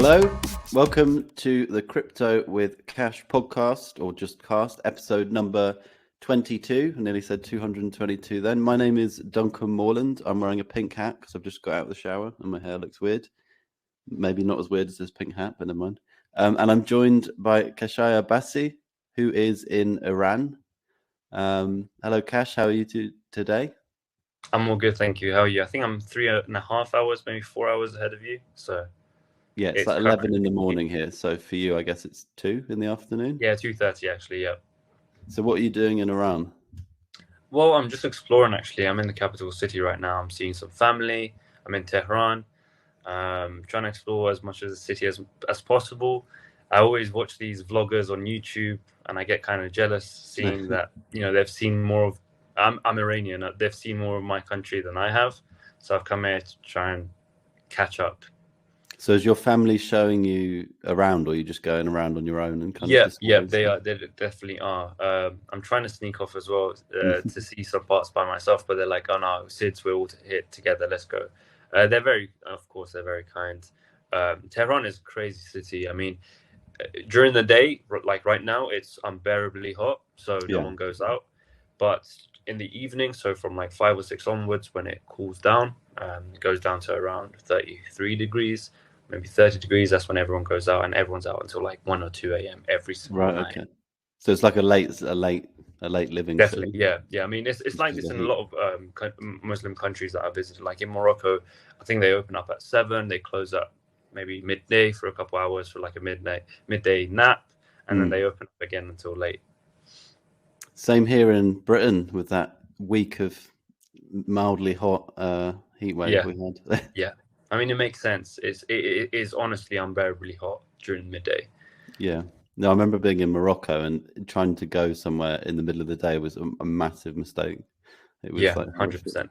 Hello, welcome to the Crypto with Kash podcast, or just cast, episode number 22. I nearly said 222 then. My name is Duncan Morland. I'm wearing a pink hat because I've just got out of the shower and my hair looks weird. Maybe not as weird as this pink hat, but never mind. And I'm joined by Kashaya Bassi, who is in Iran. Hello, Kash. How are you today? I'm all good, thank you. How are you? I think I'm 3.5 hours, maybe 4 hours ahead of you. So yeah, it's like 11 in the morning here. So for you, I guess it's 2 in the afternoon. Yeah, 2:30 actually. Yeah. So what are you doing in Iran? Well, I'm just exploring actually. I'm in the capital city right now. I'm seeing some family. I'm in Tehran. Trying to explore as much of the city as possible. I always watch these vloggers on YouTube, and I get kind of jealous seeing that they've seen more of. I'm Iranian. They've seen more of my country than I have, so I've come here to try and catch up. So is your family showing you around, or are you just going around on your own and kind Yeah, of they are. They definitely are. I'm trying to sneak off as well to see some parts by myself, but they're like, "Oh no, since we're all here together, let's go." They're very, of course, they're very kind. Tehran is a crazy city. I mean, during the day, like right now, it's unbearably hot, so no one goes out. But in the evening, so from like 5 or 6 onwards, when it cools down, it goes down to around 33 degrees. Maybe 30 degrees. That's when everyone goes out, and everyone's out until like 1 or 2 a.m. every single night. Okay. So it's like a late living. Definitely, city. yeah. I mean, it's like this in a lot of Muslim countries that I visited. Like in Morocco, I think they open up at 7. They close up maybe midday for a couple hours for like a midday nap, and then they open up again until late. Same here in Britain with that week of mildly hot heat wave we had. Yeah. I mean, it makes sense. It is honestly unbearably hot during midday. Yeah. No, I remember being in Morocco and trying to go somewhere in the middle of the day was a massive mistake. It was like 100%.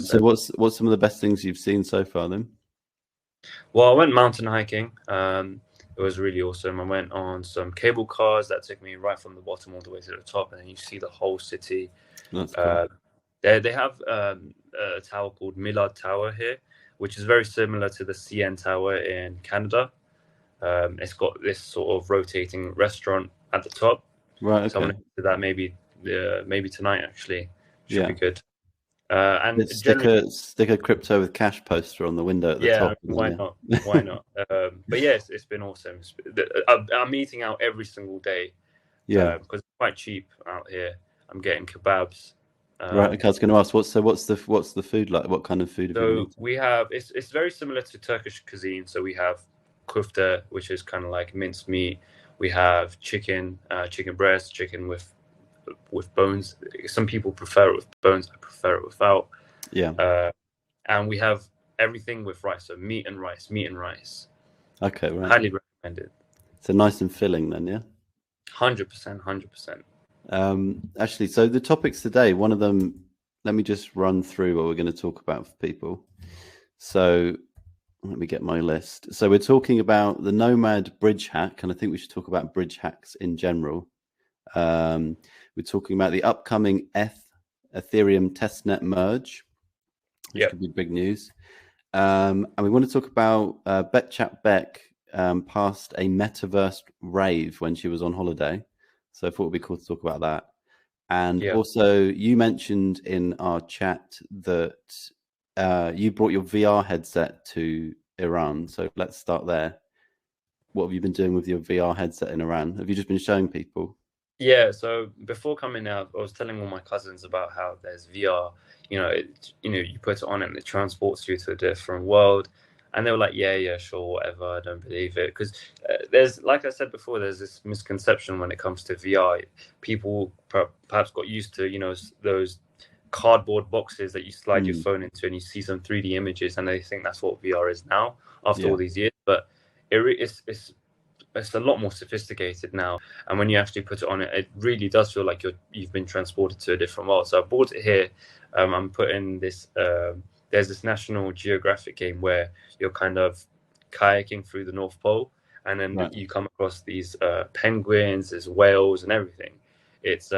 So what's some of the best things you've seen so far then? Well, I went mountain hiking. It was really awesome. I went on some cable cars that took me right from the bottom all the way to the top, and then you see the whole city. That's cool. They have a tower called Millard Tower here, which is very similar to the CN Tower in Canada. It's got this sort of rotating restaurant at the top. Right. Okay. So I'm going to do that maybe tonight actually. Should be good. And stick a Crypto with Cash poster on the window at the top. Why not? Why not? But yeah, it's been awesome. I'm eating out every single day. Yeah, because it's quite cheap out here. I'm getting kebabs. Right. Okay, I was going to ask what's the food like? What kind of food have you been eating? We have it's very similar to Turkish cuisine. So we have kufta, which is kind of like minced meat. We have chicken breast, chicken with bones. Some people prefer it with bones. I prefer it without. Yeah. And we have everything with rice. So meat and rice. Okay. Right. Highly recommended. So nice and filling then, yeah. 100%. Actually, so the topics today, one of them, let me just run through what we're going to talk about for people. So let me get my list. So we're talking about the Nomad Bridge hack, and I think we should talk about bridge hacks in general. We're talking about the upcoming Ethereum Testnet merge, which could be big news. And we want to talk about Beck passed a Metaverse rave when she was on holiday. So I thought it would be cool to talk about that. And also, you mentioned in our chat that you brought your VR headset to Iran. So let's start there. What have you been doing with your VR headset in Iran? Have you just been showing people? Yeah, so before coming out, I was telling all my cousins about how there's VR. You put it on and it transports you to a different world. And they were like, yeah, sure, whatever. I don't believe it. Because there's, like I said before, there's this misconception when it comes to VR. People perhaps got used to, those cardboard boxes that you slide your phone into and you see some 3D images, and they think that's what VR is now after all these years. But it's a lot more sophisticated now. And when you actually put it on, it really does feel like you've been transported to a different world. So I bought it here. I'm putting this... there's this National Geographic game where you're kind of kayaking through the North Pole, and then you come across these penguins, there's whales and everything. It's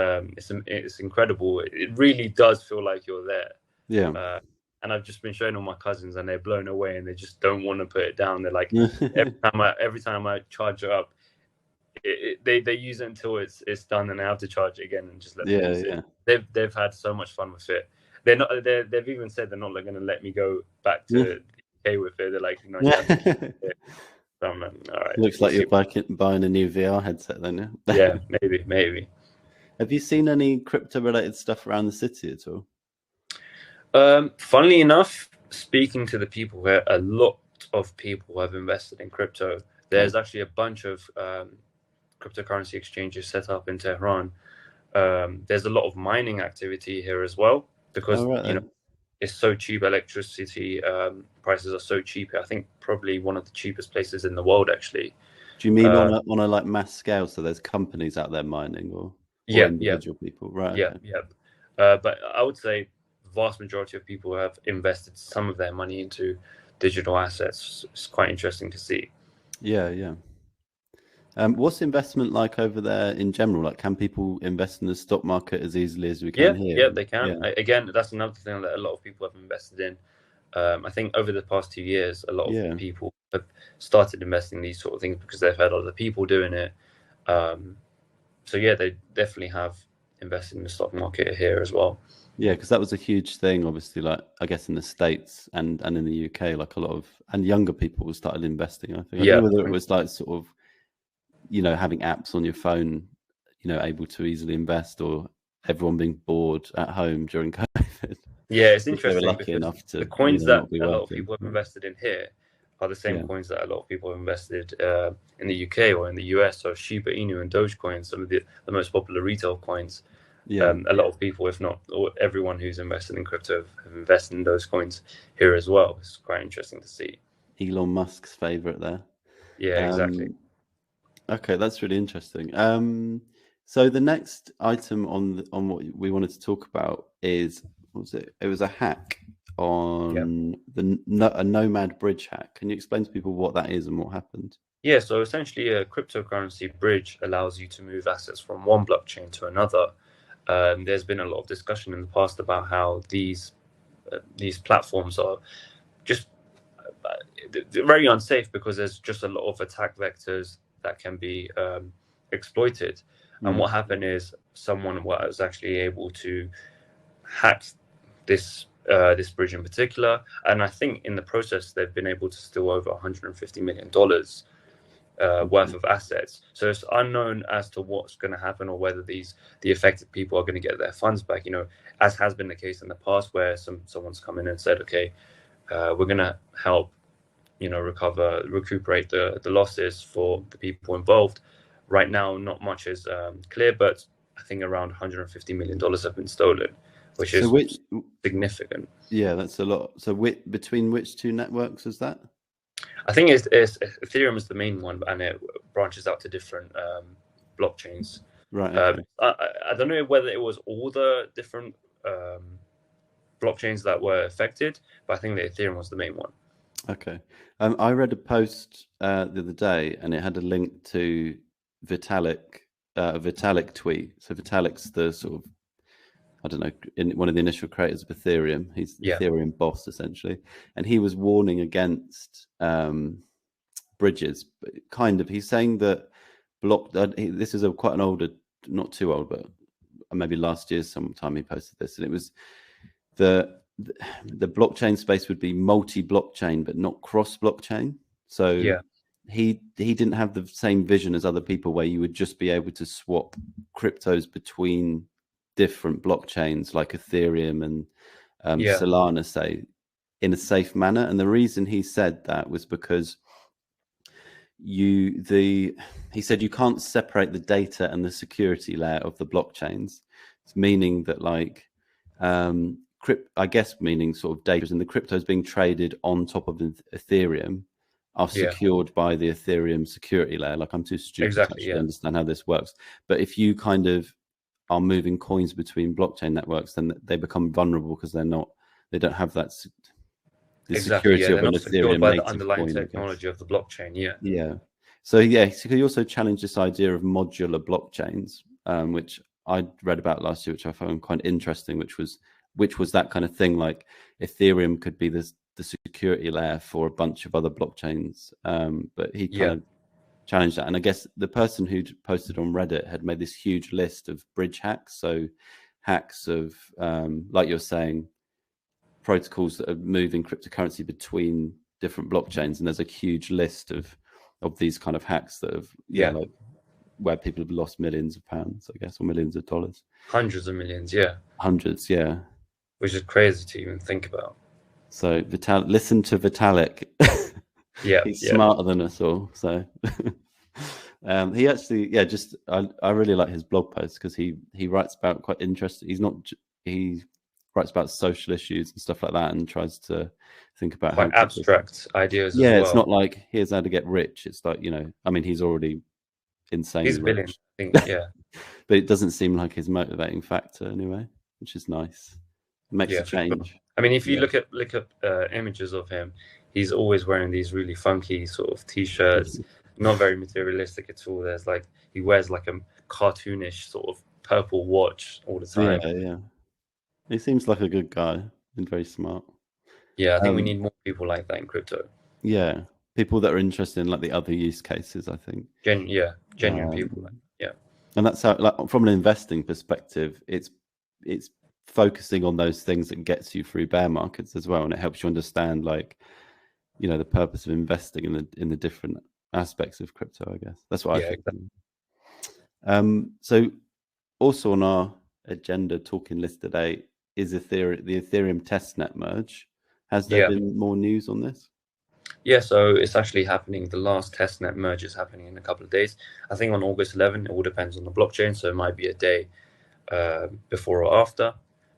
incredible. It really does feel like you're there. Yeah. and I've just been showing all my cousins, and they're blown away, and they just don't want to put it down. They're like, every time I charge it up, they use it until it's done, and I have to charge it again and just let them use it. They've had so much fun with it. They've even said they're not going to let me go back to the UK with it. They're like, no, you have to keep it. So I'm like, all right. Looks like you're buying a new VR headset then, yeah? Yeah, maybe. Have you seen any crypto-related stuff around the city at all? Funnily enough, speaking to the people here, a lot of people have invested in crypto. There's actually a bunch of cryptocurrency exchanges set up in Tehran. There's a lot of mining activity here as well, because it's so cheap. Electricity prices are so cheap. I think probably one of the cheapest places in the world, actually. Do you mean on a like mass scale? So there's companies out there mining, or individual people, right? Yeah. But I would say vast majority of people have invested some of their money into digital assets. It's quite interesting to see. Yeah. What's investment like over there in general? Like, can people invest in the stock market as easily as we can here? Yeah, they can. Again, that's another thing that a lot of people have invested in. I think over the past 2 years, a lot of people have started investing in these sort of things because they've heard other people doing it. So yeah, they definitely have invested in the stock market here as well. Yeah, because that was a huge thing, obviously, like I guess in the States and in the UK, like a lot of younger people started investing. I think I don't know whether it was like sort of, having apps on your phone, able to easily invest, or everyone being bored at home during COVID. Yeah, it's interesting. They were lucky enough to, the coins that a lot of people have invested in here are the same coins that a lot of people have invested in the UK or in the US. So Shiba Inu and Dogecoin, some of the most popular retail coins. A lot of people, if not everyone who's invested in crypto, have invested in those coins here as well. It's quite interesting to see. Elon Musk's favorite there. Yeah, exactly. Okay, that's really interesting. So the next item on what we wanted to talk about is, what was it? It was a hack on a Nomad Bridge hack. Can you explain to people what that is and what happened? Yeah, so essentially a cryptocurrency bridge allows you to move assets from one blockchain to another. There's been a lot of discussion in the past about how these platforms are just very unsafe because there's just a lot of attack vectors that can be exploited. And what happened is someone was actually able to hack this bridge in particular, and I think in the process they've been able to steal over $150 million worth of assets. So it's unknown as to what's going to happen or whether the affected people are going to get their funds back. As has been the case in the past, where someone's come in and said, okay, we're going to help recuperate the losses for the people involved. Right now, not much is clear, but I think around $150 million have been stolen, which is significant. Yeah, that's a lot. So between which two networks is that? I think it's Ethereum is the main one, and it branches out to different blockchains. Right. Okay. I don't know whether it was all the different blockchains that were affected, but I think the Ethereum was the main one. Okay. I read a post the other day, and it had a link to Vitalik tweet. So Vitalik's the sort of, I don't know, one of the initial creators of Ethereum. He's the Ethereum boss, essentially. And he was warning against bridges. But kind of, he's saying that this is quite an older, not too old, but maybe last year sometime he posted this. And it was the blockchain space would be multi-blockchain, but not cross-blockchain. So he didn't have the same vision as other people, where you would just be able to swap cryptos between different blockchains like Ethereum and Solana, say, in a safe manner. And the reason he said that was because he said you can't separate the data and the security layer of the blockchains. It's meaning that I guess meaning sort of data and the cryptos being traded on top of Ethereum are secured by the Ethereum security layer. Like, I'm too stupid to actually understand how this works. But if you kind of are moving coins between blockchain networks, then they become vulnerable because they don't have that security of an Ethereum by native the underlying coin, technology of the blockchain. So he also challenged this idea of modular blockchains, which I read about last year, which I found quite interesting, which was which was that kind of thing. Like Ethereum could be the security layer for a bunch of other blockchains, but he kind of challenged that. And I guess the person who posted on Reddit had made this huge list of bridge hacks. So hacks of, like you're saying, protocols that are moving cryptocurrency between different blockchains. And there's a huge list of these kind of hacks that have, like where people have lost millions of pounds, I guess, or millions of dollars. Hundreds of millions, Hundreds, yeah. Which is crazy to even think about. So listen to Vitalik. He's smarter than us all. So he actually, just I really like his blog posts because he writes about quite interesting. He writes about social issues and stuff like that, and tries to think about quite abstract ideas. Yeah, it's not like here's how to get rich. It's like, I mean, he's already insane. He's billion, I think, but it doesn't seem like his motivating factor anyway, which is nice. It makes a change. Sure. I mean, if you look at images of him, he's always wearing these really funky sort of t-shirts, not very materialistic at all. There's like, he wears like a cartoonish sort of purple watch all the time. Yeah. He seems like a good guy and very smart. Yeah, I think we need more people like that in crypto. Yeah, people that are interested in like the other use cases, I think. Genuine people. And that's how, like, from an investing perspective, it's focusing on those things that gets you through bear markets as well, and it helps you understand, like, the purpose of investing in the different aspects of crypto. I guess that's what I think. Exactly. So also on our agenda talking list today is the Ethereum Testnet merge. Has there been more news on this? Yeah, so it's actually happening. The last testnet merge is happening in a couple of days. I think on August 11. It all depends on the blockchain, so it might be a day before or after.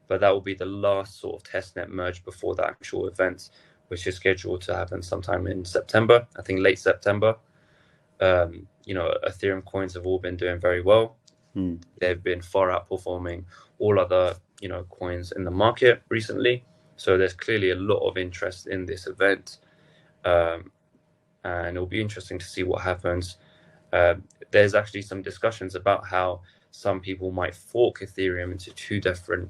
But that will be the last sort of testnet merge before the actual event, which is scheduled to happen sometime in September. I think late September. Ethereum coins have all been doing very well. They've been far outperforming all other coins in the market recently. So there's clearly a lot of interest in this event. And it'll be interesting to see what happens. There's actually some discussions about how some people might fork Ethereum into two different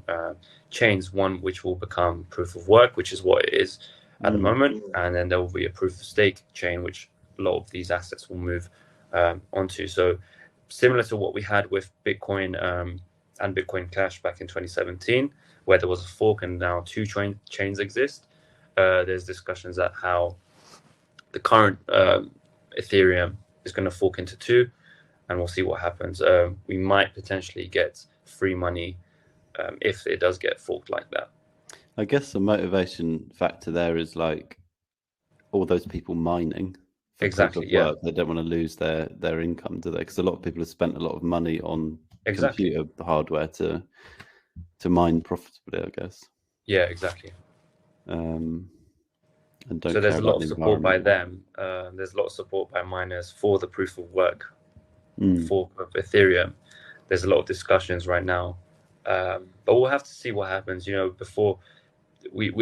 chains, one which will become proof of work, which is what it is at the moment, and then there will be a proof of stake chain, which a lot of these assets will move onto. So similar to what we had with Bitcoin and Bitcoin Cash back in 2017, where there was a fork and now two chains exist. There's discussions at how the current Ethereum is going to fork into two, and we'll see what happens. We might potentially get free money if it does get forked like that. I guess the motivation factor there is like all those people mining. Exactly. Work. They don't want to lose their income, do they? Because a lot of people have spent a lot of money on computer hardware to mine profitably, I guess. Yeah, exactly. And so there's a lot of support by them. There's a lot of support by miners for the proof of work fork of Ethereum. There's a lot of discussions right now, but we'll have to see what happens. Before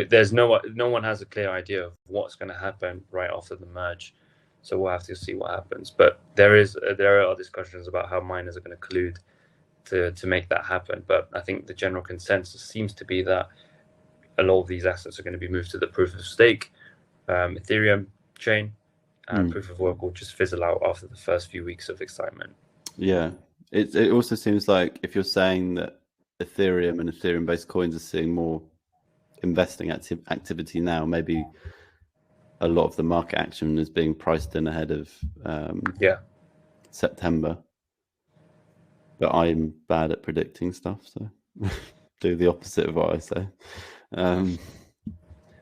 there's no one has a clear idea of what's going to happen right after the merge. So we'll have to see what happens. But there are discussions about how miners are going to collude to make that happen. But I think the general consensus seems to be that a lot of these assets are going to be moved to the proof of stake Ethereum chain, and proof of work will just fizzle out after the first few weeks of excitement. Yeah, it also seems like if you're saying that Ethereum and Ethereum-based coins are seeing more investing activity now, maybe a lot of the market action is being priced in ahead of September. But I'm bad at predicting stuff, so do the opposite of what I say.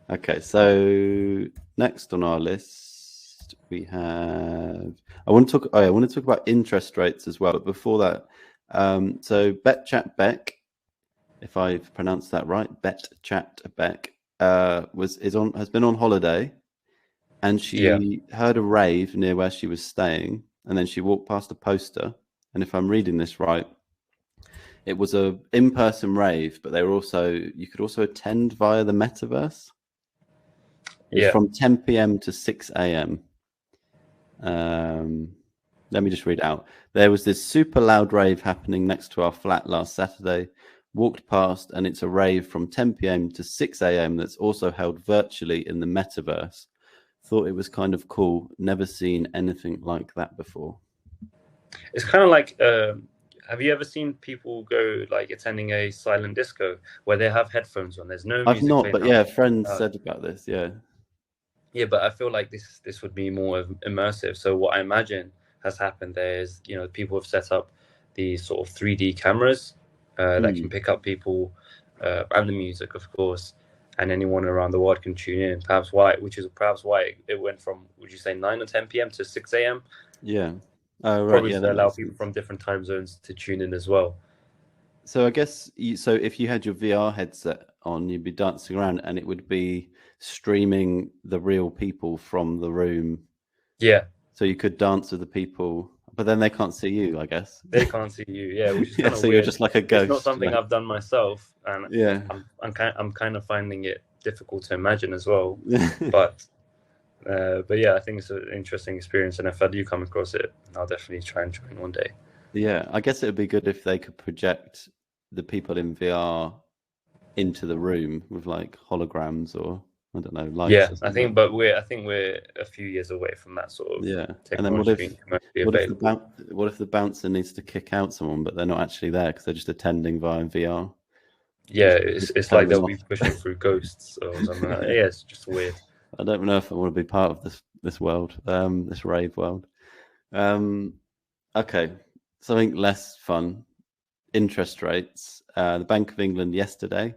Okay, so next on our list we have. I want to talk about interest rates as well. But before that, so BetChat Beck, if I've pronounced that right, BetChat Beck has been on holiday, and she heard a rave near where she was staying, and then she walked past a poster. And if I'm reading this right, it was a in-person rave, but you could also attend via the Metaverse. It's from 10 p.m. to 6 a.m. Let me just read out. There was this super loud rave happening next to our flat last Saturday. walked past, and it's a rave from 10 p.m. to 6 a.m. that's also held virtually in the Metaverse. Thought it was kind of cool. Never seen anything like that before. It's kind of like, have you ever seen people go like attending a silent disco where they have headphones on? There's no music. I've not, playing but yeah, friends said about this. Yeah. Yeah, but I feel like this would be more immersive. So what I imagine has happened there is, people have set up these sort of 3D cameras that can pick up people and the music, of course, and anyone around the world can tune in. Perhaps why it went from, would you say, 9 or 10 p.m. to 6 a.m.? Yeah. Right. Probably Yeah, to allow people from different time zones to tune in as well. So I guess so if you had your VR headset on, you'd be dancing around, and it would be streaming the real people from the room. Yeah. So you could dance with the people, but then they can't see you, I guess. They can't see you. Yeah, which is kind of so weird. You're just like a ghost. It's not something I've done myself, and yeah, I'm kind of finding it difficult to imagine as well. but yeah, I think it's an interesting experience, and if I do come across it, I'll definitely try and join one day. Yeah, I guess it would be good if they could project the people in VR into the room with like holograms or I don't know, lights. Yeah, I think we're a few years away from that sort of technology. And then what if the bouncer needs to kick out someone, but they're not actually there because they're just attending via VR? Yeah, it's like they'll be pushing through ghosts or something. Yeah, it's just weird. I don't know if I want to be part of this world, this rave world. Okay, something less fun. Interest rates. The Bank of England yesterday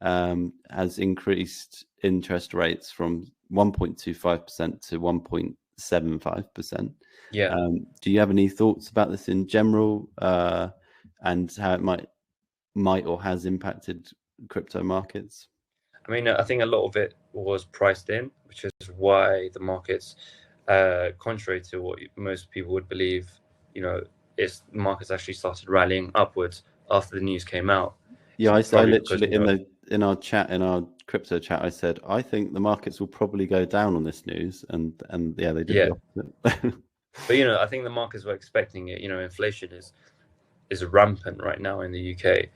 has increased interest rates from 1.25% to 1.75%. Yeah. Do you have any thoughts about this in general, and how it might or has impacted crypto markets? I mean, I think a lot of it was priced in, which is why the markets, contrary to what most people would believe, markets actually started rallying upwards after the news came out. Yeah, I literally in our crypto chat, I said I think the markets will probably go down on this news, and yeah, they did. Yeah. But I think the markets were expecting it. Inflation is rampant right now in the UK.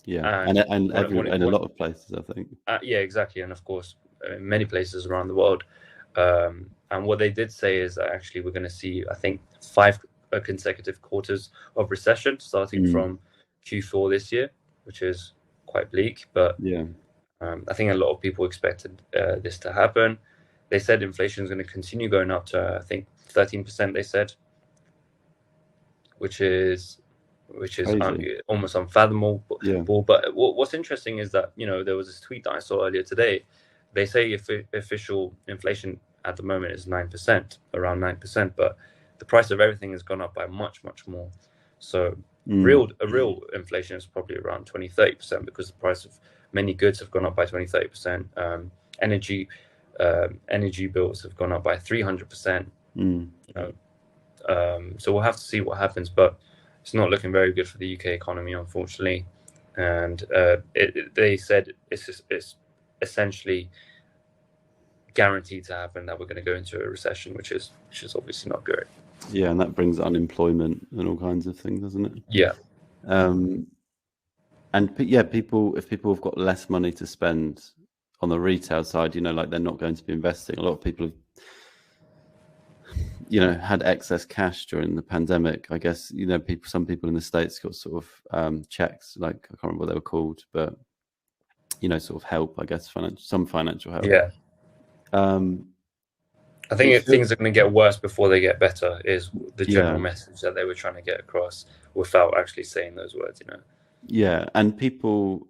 Yeah, and in a lot of places, I think. Yeah, exactly, and of course, many places around the world. And what they did say is that actually we're going to see, I think, 5 consecutive quarters of recession starting from Q4 this year, which is quite bleak. But yeah, I think a lot of people expected this to happen. They said inflation is going to continue going up to, I think, 13%. They said, which is almost unfathomable. Yeah. But what's interesting is that there was this tweet that I saw earlier today. They say official inflation at the moment is 9%, around 9%, but the price of everything has gone up by much, much more. So real inflation is probably around 20-30% because the price of many goods have gone up by 20-30%. Energy bills have gone up by 300%. So we'll have to see what happens, but it's not looking very good for the UK economy, unfortunately. And they said it's essentially guaranteed to happen, that we're going to go into a recession, which is obviously not great. Yeah, and that brings unemployment and all kinds of things, doesn't it? Yeah. If people have got less money to spend on the retail side, like they're not going to be investing. A lot of people have had excess cash during the pandemic. I guess some people in the States got sort of checks, like I can't remember what they were called, but sort of help, I guess, some financial help. Yeah. I think things are going to get worse before they get better is the general message that they were trying to get across without actually saying those words, Yeah, and people,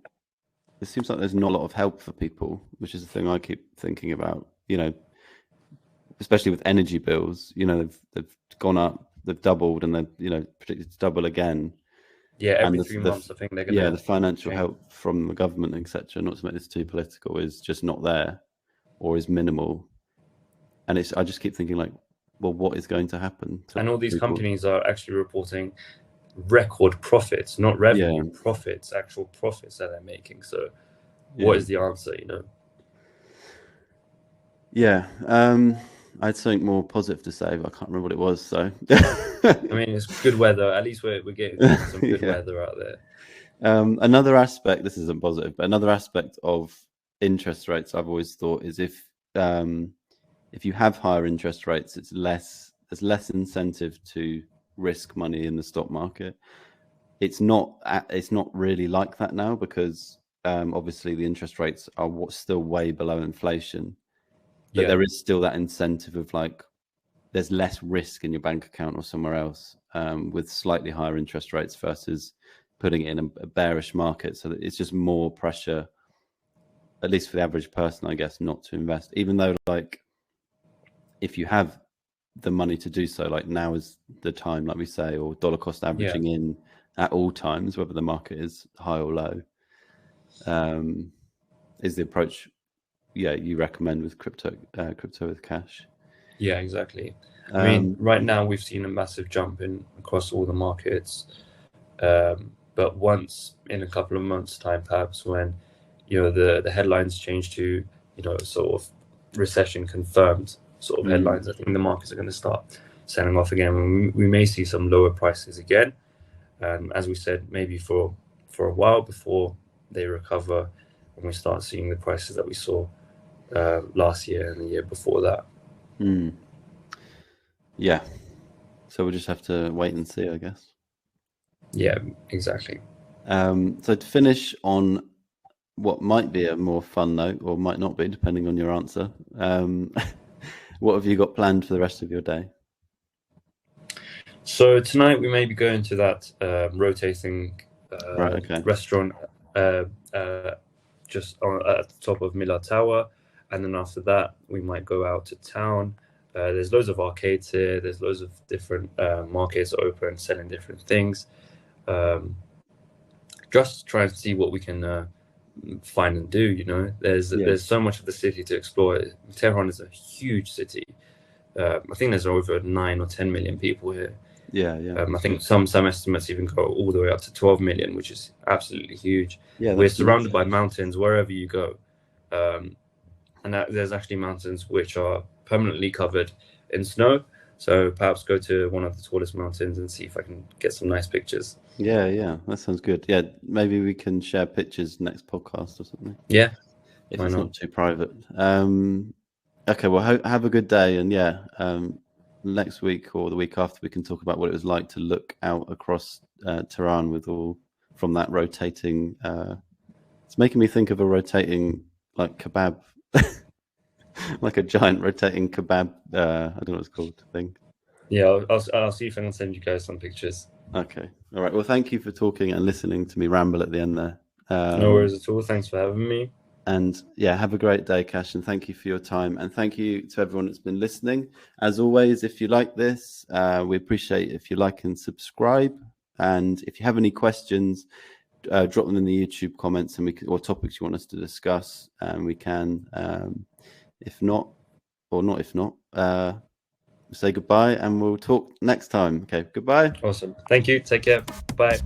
it seems like there's not a lot of help for people, which is the thing I keep thinking about, especially with energy bills. They've gone up, they've doubled, and they're predicted to double again. Yeah, every 3 months I think they're going to. Yeah, the financial help from the government, etc., not to make this too political, is just not there, or is minimal. And I just keep thinking, like, well, what is going to happen? And all these companies are actually reporting record profits, not revenue, profits, actual profits that they're making. So what is the answer, Yeah. I had something more positive to say, but I can't remember what it was. So I mean, it's good weather. At least we're getting some good weather out there. Another aspect, this isn't positive, but another aspect of interest rates I've always thought is if you have higher interest rates, there's less incentive to risk money in the stock market. It's not really like that now, because obviously the interest rates are still way below inflation, but there is still that incentive of like, there's less risk in your bank account or somewhere else with slightly higher interest rates versus putting it in a bearish market. So that it's just more pressure, at least for the average person, I guess, not to invest, even though like if you have the money to do so, like now is the time, like we say, or dollar cost averaging in at all times, whether the market is high or low, is the approach you recommend with crypto with cash. Yeah, exactly. I mean, right now we've seen a massive jump across all the markets, but once in a couple of months' time, perhaps when the headlines change to sort of recession confirmed sort of headlines, I think the markets are going to start selling off again. We may see some lower prices again, and as we said, maybe for a while before they recover, when we start seeing the prices that we saw last year and the year before that. Yeah, so we'll just have to wait and see, I guess. Yeah, exactly. So to finish on what might be a more fun note, or might not be, depending on your answer, what have you got planned for the rest of your day? So tonight we may be going to that rotating restaurant just at the top of Miller Tower, and then after that we might go out to town. There's loads of arcades here. There's loads of different markets open, selling different things. Just trying to see what we can find and do. There's so much of the city to explore. Tehran is a huge city. I think there's over 9 or 10 million people here. I think some estimates even go all the way up to 12 million, which is absolutely huge. We're surrounded by mountains wherever you go, and there's actually mountains which are permanently covered in snow. So perhaps go to one of the tallest mountains and see if I can get some nice pictures. Yeah, that sounds good. Yeah, maybe we can share pictures next podcast or something. Yeah, if it's not too private. Okay, well, have a good day, and next week or the week after we can talk about what it was like to look out across Tehran with all from that rotating. It's making me think of a rotating like kebab, like a giant rotating kebab. I don't know what it's called. Thing. Yeah, I'll see if I can send you guys some pictures. Okay. All right. Well, thank you for talking and listening to me ramble at the end there. No worries at all. Thanks for having me. And have a great day, Kash, and thank you for your time. And thank you to everyone that's been listening. As always, if you like this, we appreciate if you like and subscribe. And if you have any questions, drop them in the YouTube comments, and or topics you want us to discuss, and we can. If not, say goodbye, and we'll talk next time. Okay, goodbye. Awesome. Thank you. Take care. Bye.